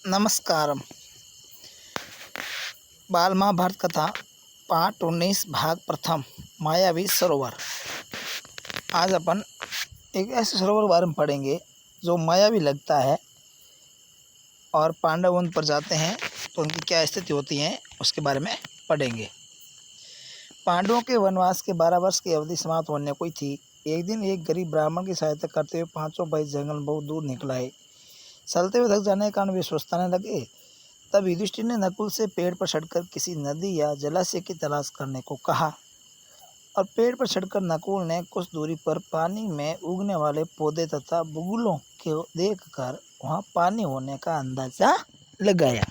नमस्कारम। बाल महाभारत कथा पाठ 19 भाग प्रथम मायावी सरोवर। आज अपन एक ऐसे सरोवर बारे में पढ़ेंगे जो मायावी लगता है और पांडव उन पर जाते हैं तो उनकी क्या स्थिति होती है उसके बारे में पढ़ेंगे। पांडवों के वनवास के 12 वर्ष की अवधि समाप्त होने को थी। एक दिन एक गरीब ब्राह्मण की सहायता करते हुए पांचों भाई जंगल में बहुत दूर निकल आए। चलते हुए थक जाने के कारण वे सुस्ताने लगे। तब युधिष्ठिर ने नकुल से पेड़ पर चढ़कर किसी नदी या जलाशय की तलाश करने को कहा और पेड़ पर चढ़कर नकुल ने कुछ दूरी पर पानी में उगने वाले पौधे तथा बुगुलों को देखकर वहां पानी होने का अंदाजा लगाया।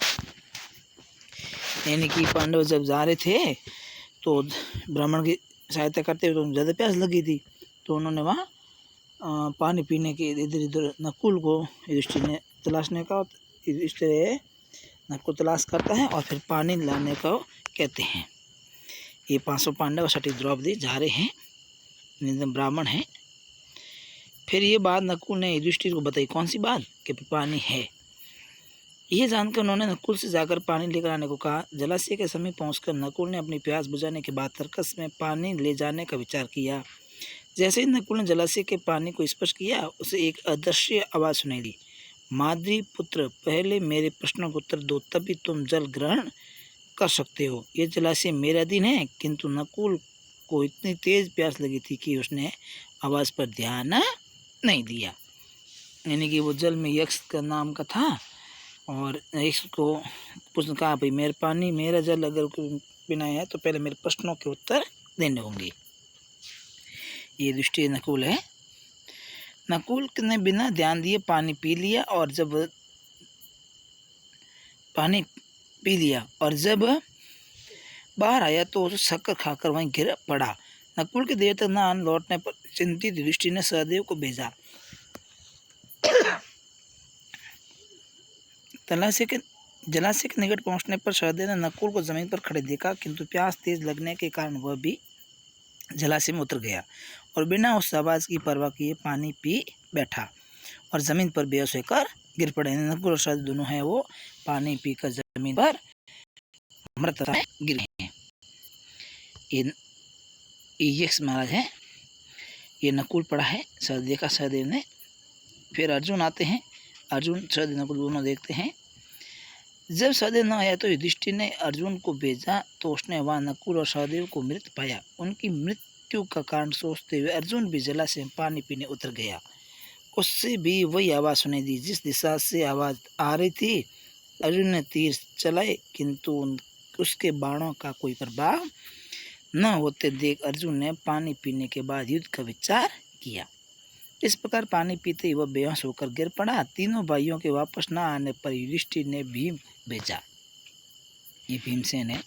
यानी कि पांडव जब जा रहे थे तो ब्राह्मण की सहायता करते हुए तो ज़्यादा प्यास लगी थी, तो उन्होंने वहाँ पानी पीने के इधर इधर नकुल को युधिष्ठिर ने तलाशने का युधिष्ठिर नकुल तलाश करता है और फिर पानी लाने को कहते हैं। ये 500 पांडव सटी द्रौपदी जा रहे हैं, ब्राह्मण हैं। फिर ये बात नकुल ने युधिष्ठिर को बताई। कौन सी बात? कि पानी है। यह जानकर उन्होंने नकुल से जाकर पानी लेकर आने को कहा। जलाशय के समीप पहुंचकर नकुल ने अपनी प्यास बुझाने के बाद तर्कस में पानी ले जाने का विचार किया। जैसे ही नकुल ने जलाशय के पानी को स्पर्श किया, उसे एक अदृश्य आवाज़ सुनाई दी। माद्री पुत्र, पहले मेरे प्रश्नों का उत्तर दो, तभी तुम जल ग्रहण कर सकते हो। यह जलाशय मेरे अधीन है। किंतु नकुल को इतनी तेज प्यास लगी थी कि उसने आवाज़ पर ध्यान नहीं दिया। यानी कि वो जल में यक्ष का नाम का था और यक्ष को उसने कहा, भाई मेरे पानी मेरा जल अगर पीना है तो पहले मेरे प्रश्नों के उत्तर देने होंगे। ये दृष्टि नकुल है। नकुल ने बिना ध्यान दिए पानी पी लिया और जब बाहर आया तो उसे शक्कर खाकर वहीं गिर पड़ा। नकुल के देर तक न लौटने पर चिंतित युधिष्ठिर ने सहदेव को भेजा। जलाशय के निकट पहुंचने पर सहदेव ने नकुल को जमीन पर खड़े देखा, किंतु प्यास तेज लगने के कारण वह भी जलाशय में उतर गया और बिना उस आवाज़ की परवाह किए पानी पी बैठा और ज़मीन पर बेहोश होकर गिर पड़े। नकुल और सहदेव दोनों हैं वो पानी पीकर ज़मीन पर मृत में गिर गए हैं। ये महाराज है। ये नकुल पड़ा है, सहदेव देखा सहदेव ने। फिर अर्जुन आते हैं। अर्जुन सहदेव नकुल दोनों देखते हैं। जब सहदेव न आया तो युधिष्ठिर ने अर्जुन को भेजा तो उसने वहाँ नकुल और सहदेव को मृत पाया। उनकी मृत्यु का कारण सोचते हुए अर्जुन भी जलाशय में पानी पीने उतर गया। उससे भी वही आवाज़ सुनाई दी जिस दिशा से आवाज़ आ रही थी। अर्जुन ने तीर चलाए, किंतु उसके बाणों का कोई प्रभाव न होते देख अर्जुन ने पानी पीने के बाद युद्ध का विचार किया। इस प्रकार पानी पीते ही वह बेहोश होकर गिर पड़ा। तीनों भाइयों के वापस न आने पर युधिष्ठिर ने भीम भेजा। ये भीमसेन है।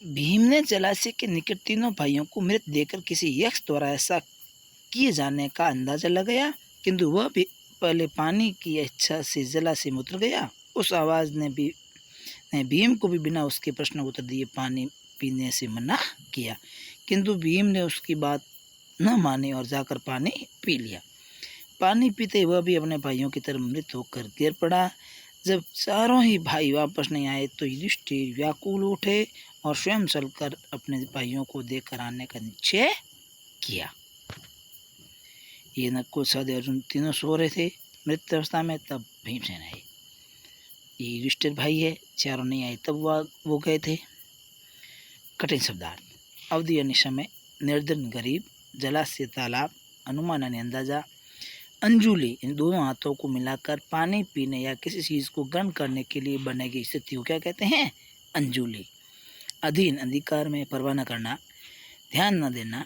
भीम ने जलाशय के निकट तीनों भाइयों को मृत देखकर किसी यक्ष द्वारा ऐसा किए जाने का अंदाजा लगाया, किंतु वह भी पहले पानी की इच्छा से जलाशय में उतर गया। उस आवाज़ ने भीम को भी बिना उसके प्रश्न उत्तर दिए पानी पीने से मना किया, किंतु भीम ने उसकी बात न मानी और जाकर पानी पी लिया। पानी पीते वह भी अपने भाइयों की तरह मृत होकर गिर पड़ा। जब चारों ही भाई वापस नहीं आए तो युधिष्ठिर व्याकुल उठे और स्वयं चलकर अपने भाइयों को देखकर आने का निश्चय किया। ये नकुल सहदेव अर्जुन तीनों सो रहे थे मृत अवस्था में। तब भीमसेन आए। ये युधिष्ठिर भाई है, चारों नहीं आए तब वो गए थे। कठिन शब्दार्थ। अवधि यानी समय, निर्धन गरीब, जलाशय तालाब, अनुमान यानी अंदाजा, अंजुलि इन दोनों हाथों को मिलाकर पानी पीने या किसी चीज़ को ग्रहण करने के लिए बनेगी स्थिति को क्या कहते हैं? अंजुलि। अधीन अधिकार में परवाह न करना, ध्यान न देना,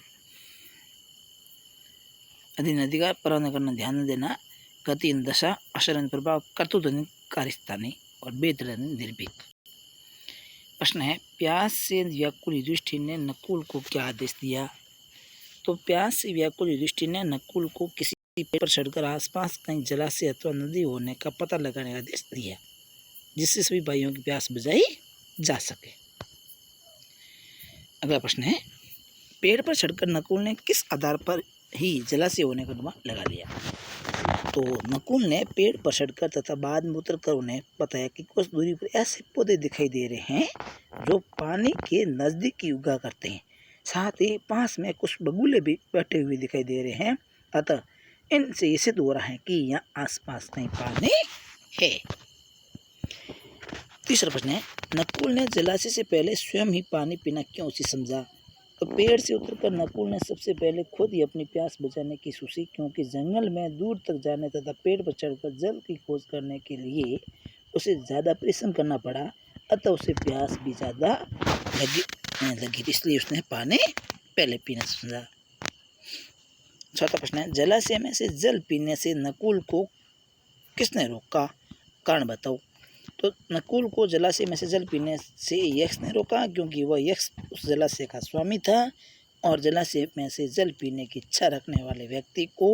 अधीन अधिकार परवाह न करना, ध्यान न देना, गति दशा, असर प्रभाव, कर्तृत्व कार्यस्थानी और बेदर निर्भीक। प्रश्न है, प्यास से व्याकुल युधिष्ठिर ने नकुल को क्या आदेश दिया? तो प्यास से व्याकुल युधिष्ठिर ने नकुल को किसी पेड़ पर चढ़कर आसपास कहीं जलाशय अथवा नदी होने का पता लगाने का आदेश दिया, जिससे सभी भाइयों की प्यास बुझाई जा सके। अगला प्रश्न है, पेड़ पर चढ़कर नकुल ने किस आधार पर ही जलाशय होने का अनुमान लगा लिया? तो नकुल ने पेड़ पर चढ़कर तथा बाद में उतरकर उन्हें बताया कि कुछ दूरी पर ऐसे पौधे दिखाई दे रहे हैं जो पानी के नज़दीक ही उगा करते हैं। साथ ही पास में कुछ बगुले भी बैठे हुए दिखाई दे रहे हैं। अतः इनसे ये सिद्ध हो रहा है कि यहाँ आसपास कहीं पानी है। तीसरा प्रश्न है, नकुल ने जलाशय से पहले स्वयं ही पानी पीना क्यों उचित समझा? तो पेड़ से उतरकर नकुल ने सबसे पहले खुद ही अपनी प्यास बुझाने की सोची, क्योंकि जंगल में दूर तक जाने तथा पेड़ पर चढ़कर जल की खोज करने के लिए उसे ज़्यादा परिश्रम करना पड़ा। अतः उसे प्यास भी ज़्यादा लगी, इसलिए उसने पानी पहले पीना समझा। चौथा प्रश्न है, जलाशय में से जल पीने से नकुल को किसने रोका? कारण बताओ। तो नकुल को जलाशय में से जल पीने से यक्ष ने रोका, क्योंकि वह यक्ष उस जलाशय का स्वामी था और जलाशय में से जल पीने की इच्छा रखने वाले व्यक्ति को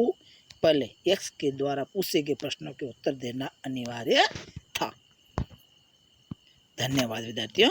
पहले यक्ष के द्वारा पूछे गए प्रश्नों के उत्तर देना अनिवार्य था। धन्यवाद विद्यार्थियों।